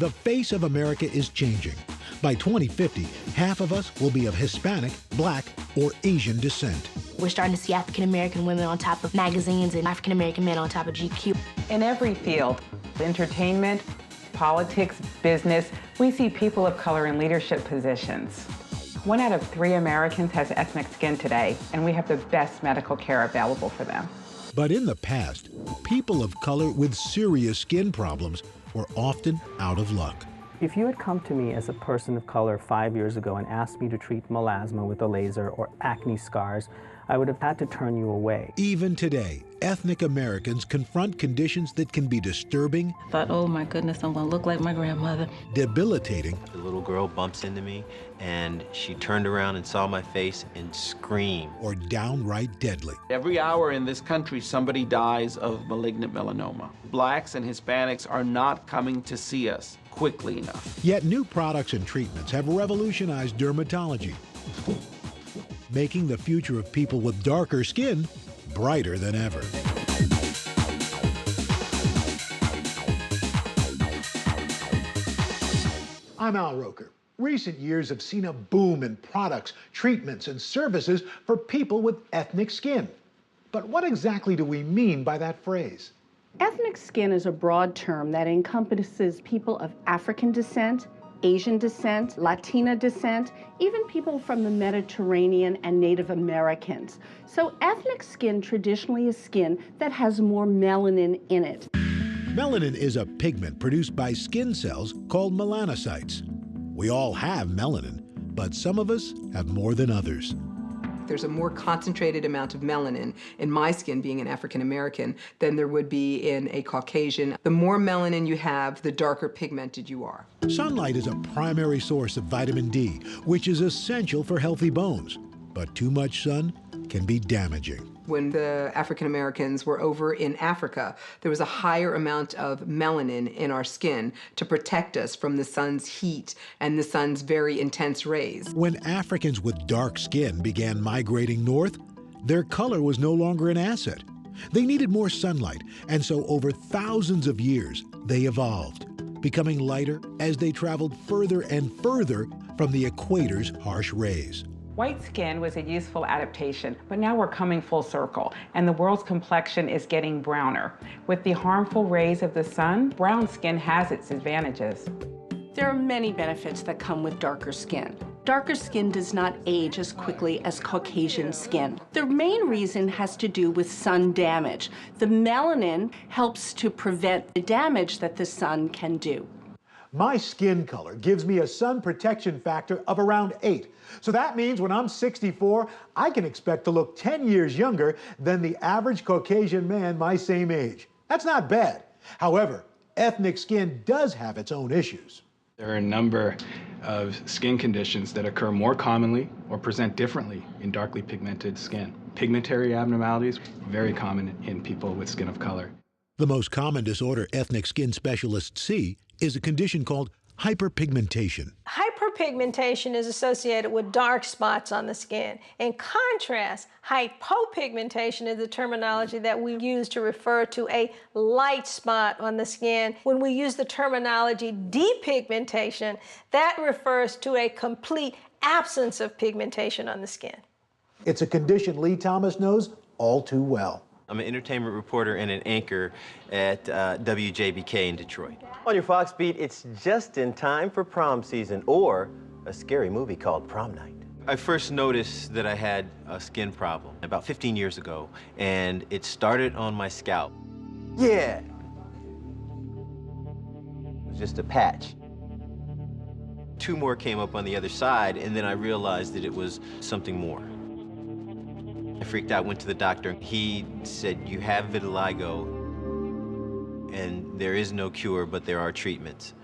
The face of America is changing. By 2050, half of us will be of Hispanic, Black, or Asian descent. We're starting to see African-American women on top of magazines and African-American men on top of GQ. In every field, entertainment, politics, business, we see people of color in leadership positions. 1 out of 3 Americans has ethnic skin today, and we have the best medical care available for them. But in the past, people of color with serious skin problems were often out of luck. If you had come to me as a person of color 5 years ago and asked me to treat melasma with a laser or acne scars, I would have had to turn you away. Even today, ethnic Americans confront conditions that can be disturbing. I thought, oh my goodness, I'm gonna look like my grandmother. Debilitating. The little girl bumps into me, and she turned around and saw my face and screamed. Or downright deadly. Every hour in this country, somebody dies of malignant melanoma. Blacks and Hispanics are not coming to see us quickly enough. Yet new products and treatments have revolutionized dermatology, making the future of people with darker skin brighter than ever. I'm Al Roker. Recent years have seen a boom in products, treatments, and services for people with ethnic skin. But what exactly do we mean by that phrase? Ethnic skin is a broad term that encompasses people of African descent, Asian descent, Latina descent, even people from the Mediterranean and Native Americans. So ethnic skin traditionally is skin that has more melanin in it. Melanin is a pigment produced by skin cells called melanocytes. We all have melanin, but some of us have more than others. There's a more concentrated amount of melanin in my skin, being an African American, than there would be in a Caucasian. The more melanin you have, the darker pigmented you are. Sunlight is a primary source of vitamin D, which is essential for healthy bones. But too much sun can be damaging. When the African Americans were over in Africa, there was a higher amount of melanin in our skin to protect us from the sun's heat and the sun's very intense rays. When Africans with dark skin began migrating north, their color was no longer an asset. They needed more sunlight, and so over thousands of years, they evolved, becoming lighter as they traveled further and further from the equator's harsh rays. White skin was a useful adaptation, but now we're coming full circle, and the world's complexion is getting browner. With the harmful rays of the sun, brown skin has its advantages. There are many benefits that come with darker skin. Darker skin does not age as quickly as Caucasian skin. The main reason has to do with sun damage. The melanin helps to prevent the damage that the sun can do. My skin color gives me a sun protection factor of around 8. So that means when I'm 64, I can expect to look 10 years younger than the average Caucasian man my same age. That's not bad. However, ethnic skin does have its own issues. There are a number of skin conditions that occur more commonly or present differently in darkly pigmented skin. Pigmentary abnormalities, very common in people with skin of color. The most common disorder ethnic skin specialists see is a condition called hyperpigmentation. Hyperpigmentation is associated with dark spots on the skin. In contrast, hypopigmentation is the terminology that we use to refer to a light spot on the skin. When we use the terminology depigmentation, that refers to a complete absence of pigmentation on the skin. It's a condition Lee Thomas knows all too well. I'm an entertainment reporter and an anchor at WJBK in Detroit. On your Fox Beat, it's just in time for prom season, or a scary movie called Prom Night. I first noticed that I had a skin problem about 15 years ago, and it started on my scalp. Yeah. It was just a patch. 2 more came up on the other side, and then I realized that it was something more. I freaked out, went to the doctor. He said, you have vitiligo, and there is no cure, but there are treatments.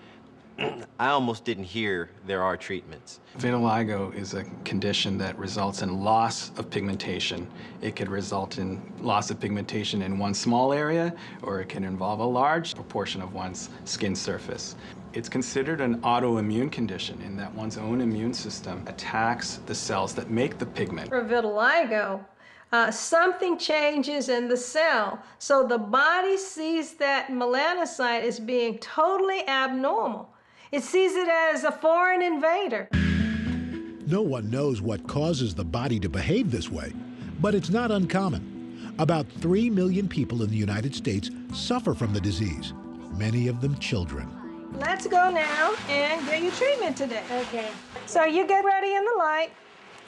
I almost didn't hear there are treatments. Vitiligo is a condition that results in loss of pigmentation. It could result in loss of pigmentation in one small area, or it can involve a large proportion of one's skin surface. It's considered an autoimmune condition in that one's own immune system attacks the cells that make the pigment. For vitiligo, something changes in the cell. So the body sees that melanocyte as being totally abnormal. It sees it as a foreign invader. No one knows what causes the body to behave this way, but it's not uncommon. About 3 million people in the United States suffer from the disease, many of them children. Let's go now and get your treatment today. Okay. So you get ready in the light.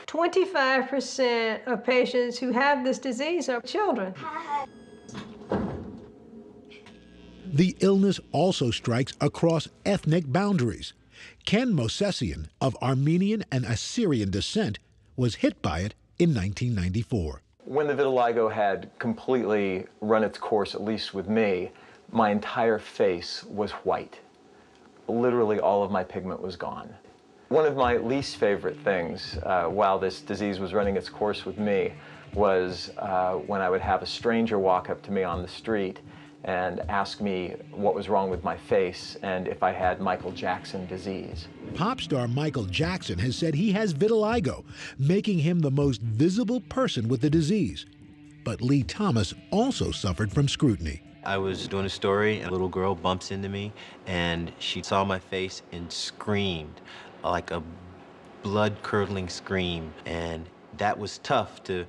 25% of patients who have this disease are children. The illness also strikes across ethnic boundaries. Ken Mosesian, of Armenian and Assyrian descent, was hit by it in 1994. When the vitiligo had completely run its course, at least with me, my entire face was white. Literally all of my pigment was gone. One of my least favorite things while this disease was running its course with me was when I would have a stranger walk up to me on the street and ask me what was wrong with my face and if I had Michael Jackson disease. Pop star Michael Jackson has said he has vitiligo, making him the most visible person with the disease. But Lee Thomas also suffered from scrutiny. I was doing a story, and a little girl bumps into me, and she saw my face and screamed, like a blood-curdling scream. And that was tough to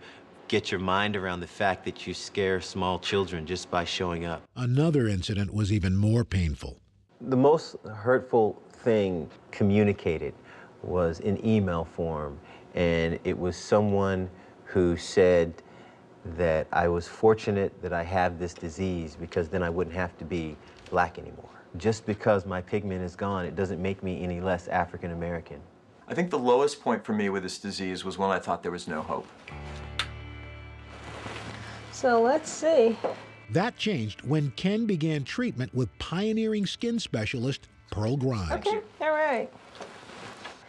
get your mind around the fact that you scare small children just by showing up. Another incident was even more painful. The most hurtful thing communicated was in email form, and it was someone who said that I was fortunate that I have this disease because then I wouldn't have to be black anymore. Just because my pigment is gone, it doesn't make me any less African American. I think the lowest point for me with this disease was when I thought there was no hope. So let's see. That changed when Ken began treatment with pioneering skin specialist Pearl Grimes. Okay, all right.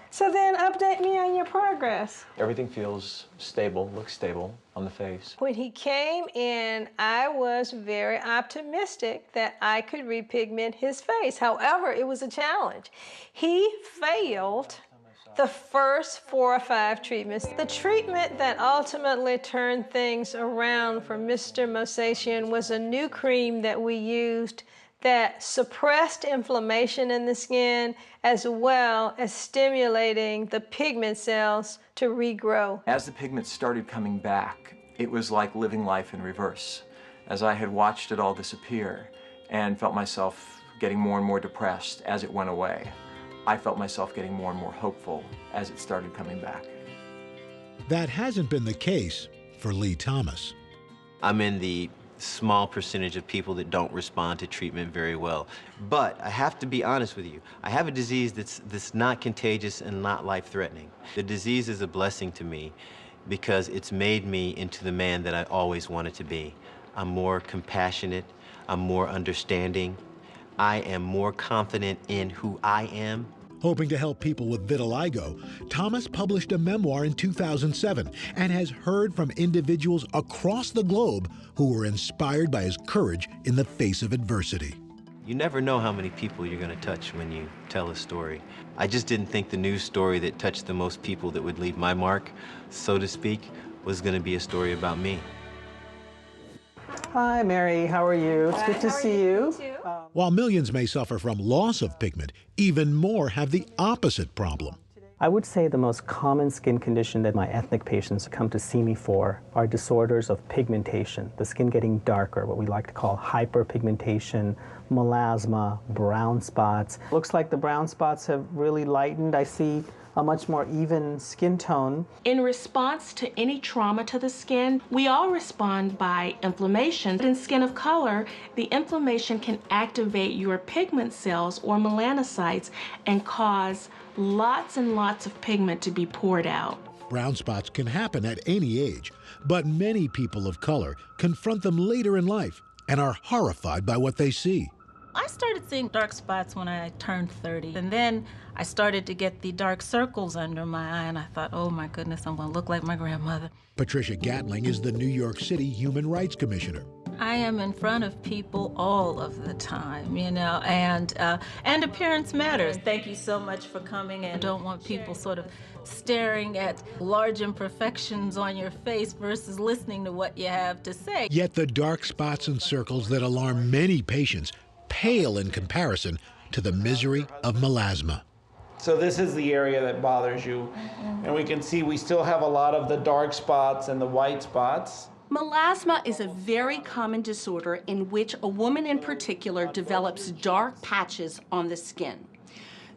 So then update me on your progress. Everything feels stable, looks stable on the face. When he came in, I was very optimistic that I could repigment his face. However, it was a challenge. He failed the first 4 or 5 treatments. The treatment that ultimately turned things around for Mr. Mosesian was a new cream that we used that suppressed inflammation in the skin as well as stimulating the pigment cells to regrow. As the pigment started coming back, it was like living life in reverse. As I had watched it all disappear and felt myself getting more and more depressed as it went away, I felt myself getting more and more hopeful as it started coming back. That hasn't been the case for Lee Thomas. I'm in the small percentage of people that don't respond to treatment very well. But I have to be honest with you. I have a disease that's not contagious and not life-threatening. The disease is a blessing to me because it's made me into the man that I always wanted to be. I'm more compassionate, I'm more understanding, I am more confident in who I am. Hoping to help people with vitiligo, Thomas published a memoir in 2007 and has heard from individuals across the globe who were inspired by his courage in the face of adversity. You never know how many people you're going to touch when you tell a story. I just didn't think the news story that touched the most people that would leave my mark, so to speak, was going to be a story about me. Hi, Mary. How are you? It's good to see you. While millions may suffer from loss of pigment, even more have the opposite problem. I would say the most common skin condition that my ethnic patients come to see me for are disorders of pigmentation, the skin getting darker, what we like to call hyperpigmentation, melasma, brown spots. Looks like the brown spots have really lightened. I see a much more even skin tone. In response to any trauma to the skin, we all respond by inflammation. In skin of color, the inflammation can activate your pigment cells or melanocytes and cause lots and lots of pigment to be poured out. Brown spots can happen at any age, but many people of color confront them later in life and are horrified by what they see. I started seeing dark spots when I turned 30, and then I started to get the dark circles under my eye, and I thought, oh my goodness, I'm gonna look like my grandmother. Patricia Gatling is the New York City Human Rights Commissioner. I am in front of people all of the time, you know, and appearance matters. Thank you so much for coming, and I don't want people sort of staring at large imperfections on your face versus listening to what you have to say. Yet the dark spots and circles that alarm many patients pale in comparison to the misery of melasma. So this is the area that bothers you. And we can see we still have a lot of the dark spots and the white spots. Melasma is a very common disorder in which a woman in particular develops dark patches on the skin.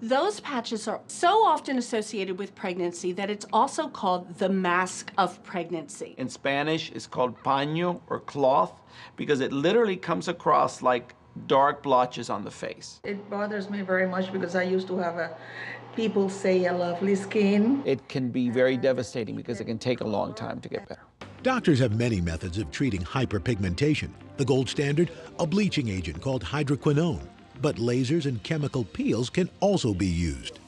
Those patches are so often associated with pregnancy that it's also called the mask of pregnancy. In Spanish, it's called paño or cloth because it literally comes across like dark blotches on the face. It bothers me very much because I used to have people say a lovely skin. It can be very devastating because it can take a long time to get better. Doctors have many methods of treating hyperpigmentation. The gold standard, a bleaching agent called hydroquinone. But lasers and chemical peels can also be used.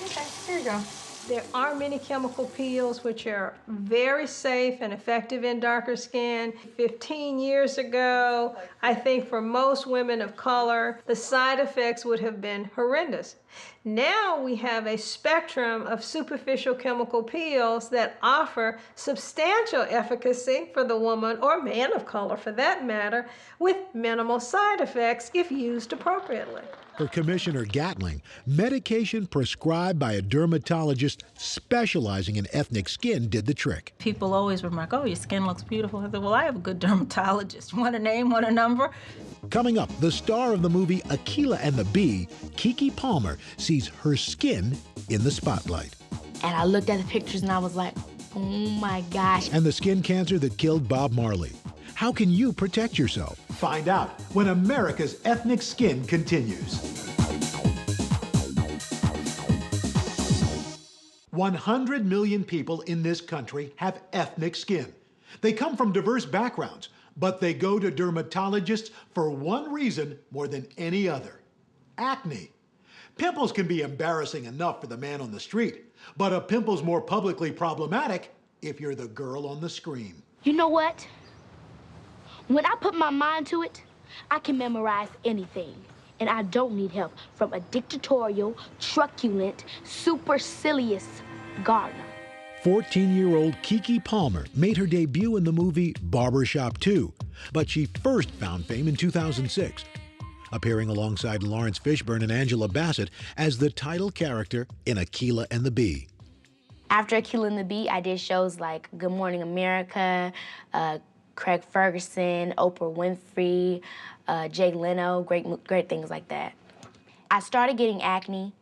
Okay, here you go. There are many chemical peels which are very safe and effective in darker skin. 15 years ago, I think for most women of color, the side effects would have been horrendous. Now we have a spectrum of superficial chemical peels that offer substantial efficacy for the woman or man of color for that matter, with minimal side effects if used appropriately. For Commissioner Gatling, medication prescribed by a dermatologist specializing in ethnic skin did the trick. People always remark, oh, your skin looks beautiful. I said, well, I have a good dermatologist. Want a name, want a number? Coming up, the star of the movie Aquila and the Bee, Keke Palmer, sees her skin in the spotlight. And I looked at the pictures and I was like, oh my gosh. And the skin cancer that killed Bob Marley. How can you protect yourself? Find out when America's Ethnic Skin continues. 100 million people in this country have ethnic skin. They come from diverse backgrounds, but they go to dermatologists for one reason more than any other: acne. Pimples can be embarrassing enough for the man on the street, but a pimple's more publicly problematic if you're the girl on the screen. You know what? When I put my mind to it, I can memorize anything. And I don't need help from a dictatorial, truculent, supercilious gardener. 14-year-old Keke Palmer made her debut in the movie Barbershop 2, but she first found fame in 2006, appearing alongside Lawrence Fishburne and Angela Bassett as the title character in Aquila and the Bee. After Aquila and the Bee, I did shows like Good Morning America, Craig Ferguson, Oprah Winfrey, Jay Leno, great things like that. I started getting acne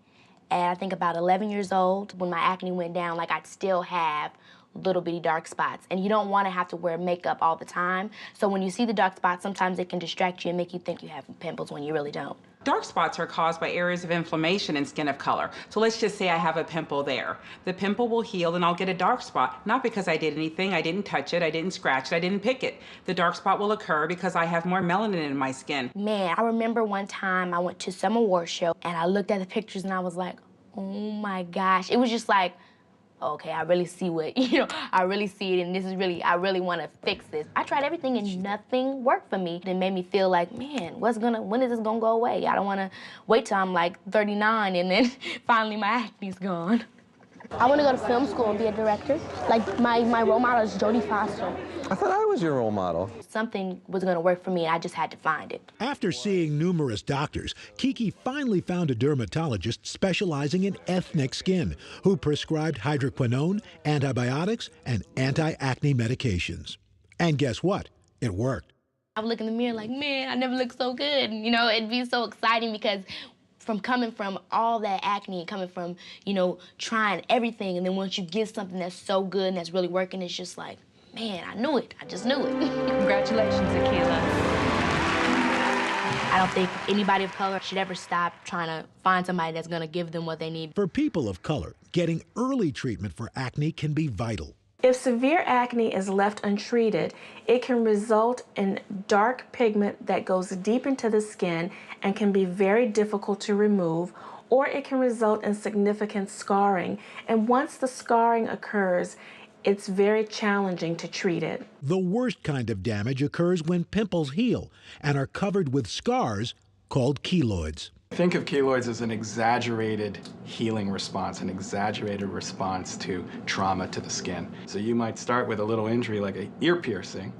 at I think about 11 years old. When my acne went down, like I'd still have little bitty dark spots. And you don't want to have to wear makeup all the time. So when you see the dark spots, sometimes it can distract you and make you think you have pimples when you really don't. Dark spots are caused by areas of inflammation in skin of color. So let's just say I have a pimple there. The pimple will heal and I'll get a dark spot, not because I did anything, I didn't touch it, I didn't scratch it, I didn't pick it. The dark spot will occur because I have more melanin in my skin. Man, I remember one time I went to some award show and I looked at the pictures and I was like, oh my gosh. It was just like, okay, I really see what, I really see it, and this is really, I really want to fix this. I tried everything and nothing worked for me. It made me feel like, man, when is this gonna go away? I don't want to wait till I'm like 39 and then finally my acne's gone. I want to go to film school and be a director. Like my role model is Jodie Foster. I thought I was your role model. Something was going to work for me and I just had to find it. After seeing numerous doctors, Keke finally found a dermatologist specializing in ethnic skin who prescribed hydroquinone, antibiotics, and anti-acne medications. And guess what? It worked. I would look in the mirror like, man, I never looked so good. It'd be so exciting because from coming from all that acne, coming from, trying everything, and then once you get something that's so good and that's really working, it's just like, man, I knew it. I just knew it. Congratulations, Aquila. I don't think anybody of color should ever stop trying to find somebody that's gonna give them what they need. For people of color, getting early treatment for acne can be vital. If severe acne is left untreated, it can result in dark pigment that goes deep into the skin and can be very difficult to remove, or it can result in significant scarring. And once the scarring occurs, it's very challenging to treat it. The worst kind of damage occurs when pimples heal and are covered with scars called keloids. Think of keloids as an exaggerated healing response, an exaggerated response to trauma to the skin. So you might start with a little injury like an ear piercing,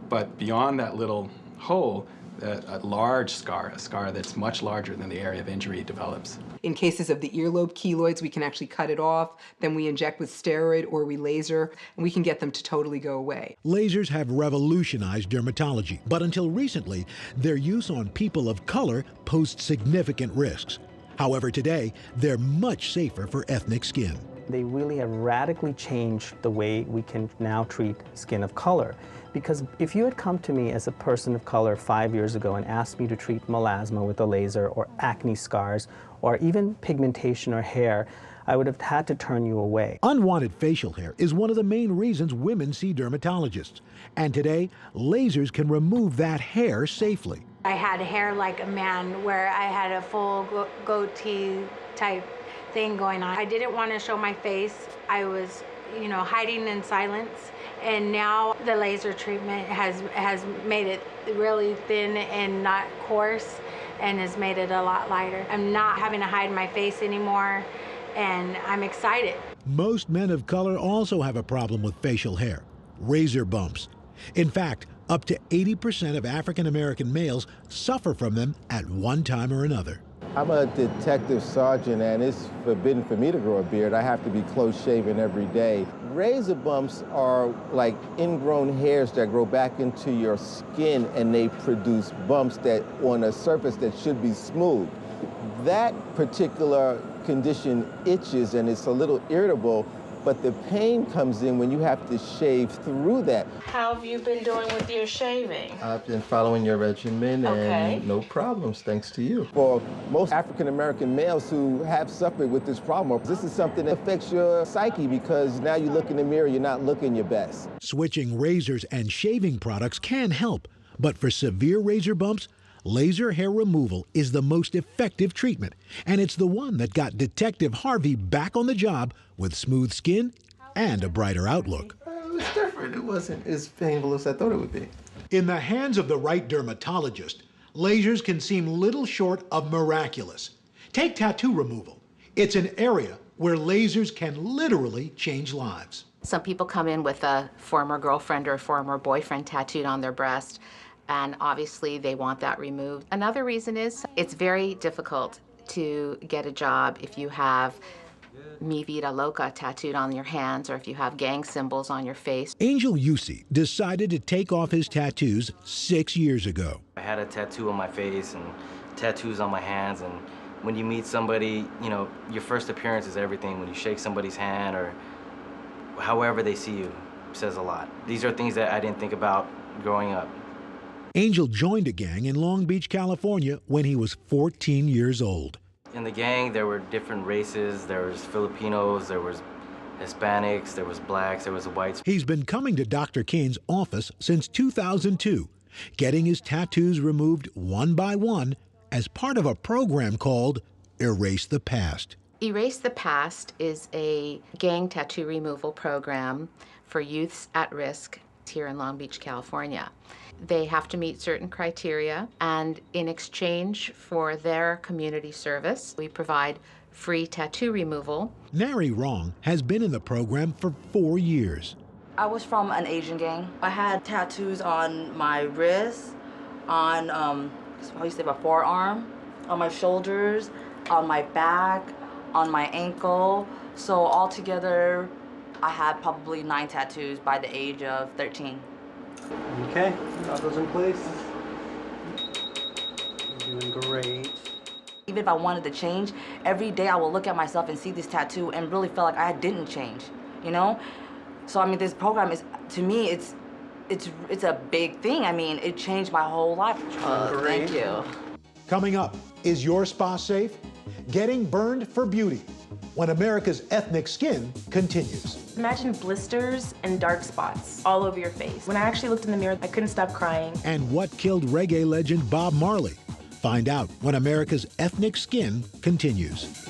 but beyond that little hole, a large scar, a scar that's much larger than the area of injury develops. In cases of the earlobe keloids, we can actually cut it off, then we inject with steroid or we laser, and we can get them to totally go away. Lasers have revolutionized dermatology, but until recently, their use on people of color posed significant risks. However, today, they're much safer for ethnic skin. They really have radically changed the way we can now treat skin of color. Because if you had come to me as a person of color 5 years ago and asked me to treat melasma with a laser, or acne scars, or even pigmentation or hair, I would have had to turn you away. Unwanted facial hair is one of the main reasons women see dermatologists. And today, lasers can remove that hair safely. I had hair like a man, where I had a full goatee type thing going on. I didn't want to show my face. I was, hiding in silence. And now the laser treatment has made it really thin and not coarse, and has made it a lot lighter. I'm not having to hide my face anymore, and I'm excited. Most men of color also have a problem with facial hair, razor bumps. In fact, up to 80% of African American males suffer from them at one time or another. I'm a detective sergeant, and it's forbidden for me to grow a beard. I have to be close shaven every day. Razor bumps are like ingrown hairs that grow back into your skin, and they produce bumps that on a surface that should be smooth. That particular condition itches, and it's a little irritable, but the pain comes in when you have to shave through that. How have you been doing with your shaving? I've been following your regimen, and no problems, thanks to you. For most African-American males who have suffered with this problem, this is something that affects your psyche, because now you look in the mirror, you're not looking your best. Switching razors and shaving products can help, but for severe razor bumps, laser hair removal is the most effective treatment, and it's the one that got Detective Harvey back on the job with smooth skin and a brighter outlook. It was different. It wasn't as painful as I thought it would be. In the hands of the right dermatologist, lasers can seem little short of miraculous. Take tattoo removal. It's an area where lasers can literally change lives. Some people come in with a former girlfriend or a former boyfriend tattooed on their breast, and obviously they want that removed. Another reason is it's very difficult to get a job if you have Mi Vida Loca tattooed on your hands, or if you have gang symbols on your face. Angel Yusi decided to take off his tattoos 6 years ago. I had a tattoo on my face and tattoos on my hands, and when you meet somebody, your first appearance is everything. When you shake somebody's hand or however they see you, says a lot. These are things that I didn't think about growing up. Angel joined a gang in Long Beach, California when he was 14 years old. In the gang, there were different races. There was Filipinos, there was Hispanics, there was blacks, there was whites. He's been coming to Dr. Kane's office since 2002, getting his tattoos removed one by one as part of a program called Erase the Past. Erase the Past is a gang tattoo removal program for youths at risk here in Long Beach, California. They have to meet certain criteria, and in exchange for their community service, we provide free tattoo removal. Nary Wrong has been in the program for 4 years. I was from an Asian gang. I had tattoos on my wrist, on how you say, my forearm, on my shoulders, on my back, on my ankle. So altogether, I had probably 9 tattoos by the age of 13. Okay, got those in place. You're doing great. Even if I wanted to change, every day I will look at myself and see this tattoo and really feel like I didn't change, So I mean, this program is, to me, it's a big thing. I mean, it changed my whole life. Thank you. Coming up, is your spa safe? Getting burned for beauty, when America's ethnic skin continues. Imagine blisters and dark spots all over your face. When I actually looked in the mirror, I couldn't stop crying. And what killed reggae legend Bob Marley? Find out when America's ethnic skin continues.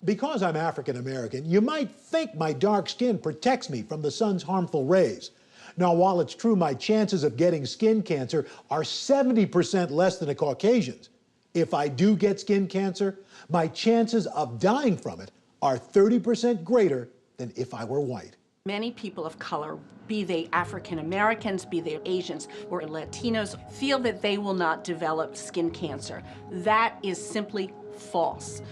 Because I'm African American, you might think my dark skin protects me from the sun's harmful rays. Now, while it's true my chances of getting skin cancer are 70% less than a Caucasian's, if I do get skin cancer, my chances of dying from it are 30% greater than if I were white. Many people of color, be they African Americans, be they Asians or Latinos, feel that they will not develop skin cancer. That is simply false.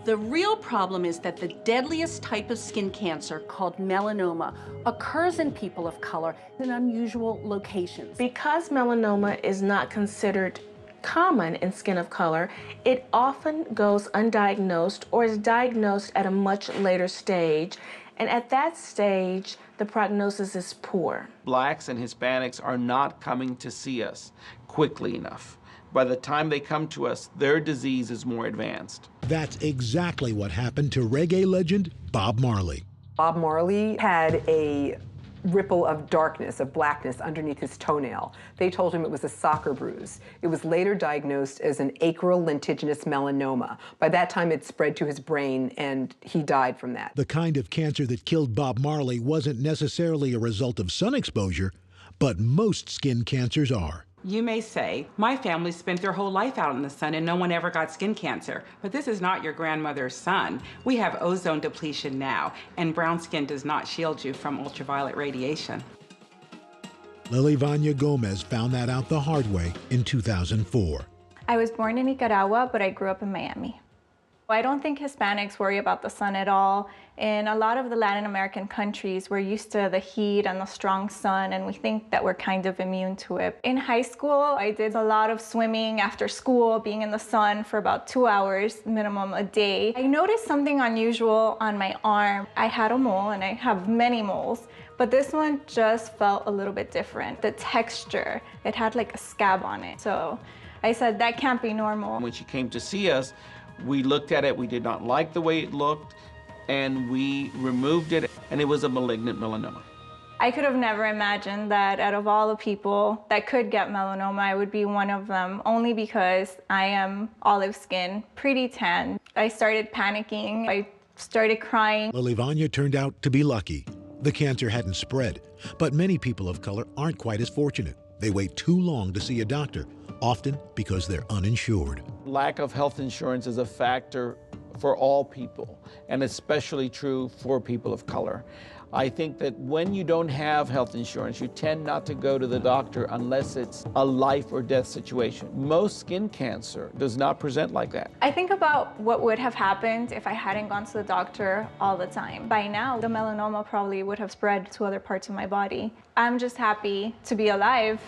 The real problem is that the deadliest type of skin cancer, called melanoma, occurs in people of color in unusual locations. Because melanoma is not considered common in skin of color, it often goes undiagnosed or is diagnosed at a much later stage. And at that stage, the prognosis is poor. Blacks and Hispanics are not coming to see us quickly enough. By the time they come to us, their disease is more advanced. That's exactly what happened to reggae legend Bob Marley. Bob Marley had a ripple of darkness, of blackness underneath his toenail. They told him it was a soccer bruise. It was later diagnosed as an acral lentiginous melanoma. By that time, it spread to his brain, and he died from that. The kind of cancer that killed Bob Marley wasn't necessarily a result of sun exposure, but most skin cancers are. You may say, my family spent their whole life out in the sun and no one ever got skin cancer. But this is not your grandmother's sun. We have ozone depletion now, and brown skin does not shield you from ultraviolet radiation. Lily Vanya Gomez found that out the hard way in 2004. I was born in Nicaragua, but I grew up in Miami. I don't think Hispanics worry about the sun at all. In a lot of the Latin American countries, we're used to the heat and the strong sun, and we think that we're kind of immune to it. In high school, I did a lot of swimming after school, being in the sun for about 2 hours minimum a day. I noticed something unusual on my arm. I had a mole, and I have many moles, but this one just felt a little bit different. The texture, it had like a scab on it. So I said, that can't be normal. When she came to see us, we looked at it, we did not like the way it looked, and we removed it, and it was a malignant melanoma. I could have never imagined that out of all the people that could get melanoma, I would be one of them, only because I am olive skin, pretty tan. I started panicking, I started crying. Lily Vanya turned out to be lucky. The cancer hadn't spread, but many people of color aren't quite as fortunate. They wait too long to see a doctor, often because they're uninsured. Lack of health insurance is a factor for all people, and especially true for people of color. I think that when you don't have health insurance, you tend not to go to the doctor unless it's a life or death situation. Most skin cancer does not present like that. I think about what would have happened if I hadn't gone to the doctor all the time. By now, the melanoma probably would have spread to other parts of my body. I'm just happy to be alive.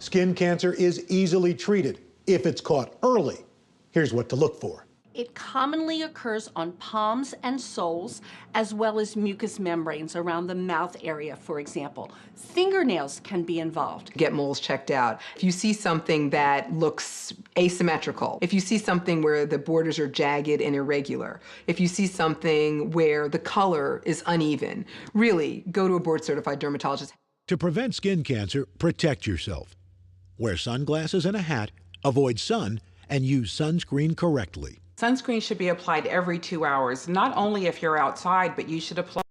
Skin cancer is easily treated if it's caught early. Here's what to look for. It commonly occurs on palms and soles, as well as mucous membranes around the mouth area, for example. Fingernails can be involved. Get moles checked out. If you see something that looks asymmetrical, if you see something where the borders are jagged and irregular, if you see something where the color is uneven, really go to a board-certified dermatologist. To prevent skin cancer, protect yourself. Wear sunglasses and a hat, avoid sun, and use sunscreen correctly. Sunscreen should be applied every 2 hours, not only if you're outside, but you should apply